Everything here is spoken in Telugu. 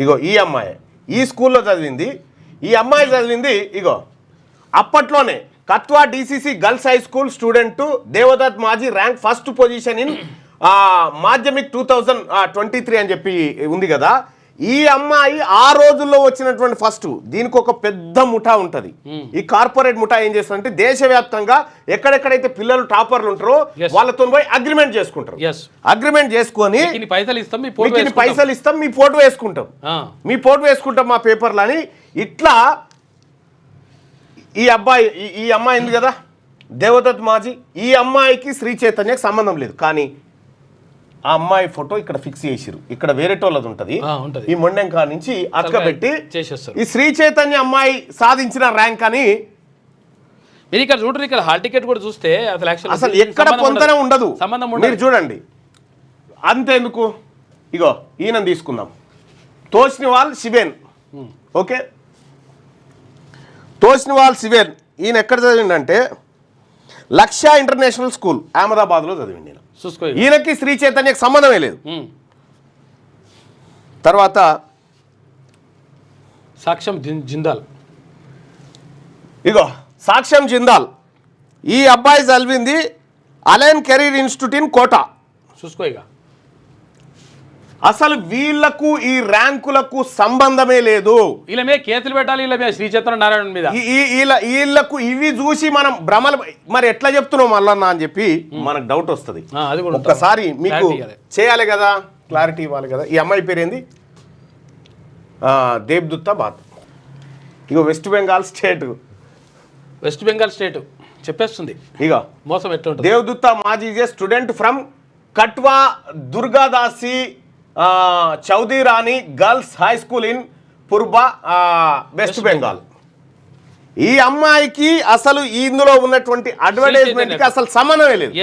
ఇగో ఈ అమ్మాయి ఈ స్కూల్లో చదివింది. ఈ అమ్మాయి చదివింది ఇగో అప్పట్లోనే Katwa DCC girls high school student Devdatta Maji rank first position in Madhyamik 2023 అని చెప్పి ఉంది కదా. ఈ అమ్మాయి ఆ రోజుల్లో వచ్చినటువంటి ఫస్ట్. దీనికి ఒక పెద్ద ముఠా ఉంటుంది. ఈ కార్పొరేట్ ముఠా ఏం చేస్తారంటే దేశవ్యాప్తంగా ఎక్కడెక్కడైతే పిల్లలు టాపర్లు ఉంటారో వాళ్ళతో పోయి అగ్రిమెంట్ చేసుకుంటారు. అగ్రిమెంట్ చేసుకొని పైసలు ఇస్తాం, మీ ఫోటో వేసుకుంటాం మా పేపర్లు అని. ఇట్లా ఈ అమ్మాయి ఉంది కదా దేవదత్ మాజీ, ఈ అమ్మాయికి శ్రీ చైతన్యకి సంబంధం లేదు. కానీ ఆ అమ్మాయి ఫోటో ఇక్కడ ఫిక్స్ చేసిరు. ఇక్కడ వేరేటోళ్ళది ఉంటుంది. ఈ మొండెంకా నుంచి అతకబెట్టి ఈ శ్రీ చైతన్య అమ్మాయి సాధించిన ర్యాంక్ అని మీరు ఇక్కడ చూడండి. ఇక్కడ హాల్ టికెట్ కూడా చూస్తే అసలు ఎక్కడ పొందనే ఉండదు. మీరు చూడండి. అంతేందుకు ఇగో ఈయన తీసుకుందాం. తోష్నివాల్ శివేన్. ఓకే, తోష్నివాల్ శివేన్ ఈయన ఎక్కడ చదివిండంటే లక్ష్య ఇంటర్నేషనల్ స్కూల్ అహ్మదాబాద్లో చదివింది. ఈయనకి శ్రీ చైతన్యకి సంబంధమే లేదు. తర్వాత సాక్ష్యం జిందాల్. ఇగో సాక్ష్యం జిందాల్ ఈ అబ్బాయి చదివింది Allen Career Institute in Kota. చూసుకో. ఇక అసలు వీళ్లకు ఈ ర్యాంకులకు సంబంధమే లేదు. వీళ్ళ మీద కేసులు పెట్టాలి. వీళ్ళ మీద శ్రీ చైతన్య నారాయణ మీద వీళ్ళకు ఇవి చూసి మనం భ్రమలు మరి ఎట్లా చెప్తున్నాం మళ్ళన్నా అని చెప్పి మనకు డౌట్ వస్తుంది. ఒక్కసారి మీకు చేయాలి కదా, క్లారిటీ ఇవ్వాలి కదా. ఈ అమ్మాయి పేరేంది? దేబ్దుత్తా బాత్. ఇగో వెస్ట్ బెంగాల్ స్టేట్ చెప్పేస్తుంది. ఇక మోసం ఎట్లా దేవదుత్తా Maji student from Katwa Durgadasi Chowdhury Rani girls high school in Purba West Bengal. ఈ అమ్మాయికి అసలు ఇందులో ఉన్నటువంటి అడ్వర్టైజ్మెంట్ కి అసలు సంబంధమే లేదు.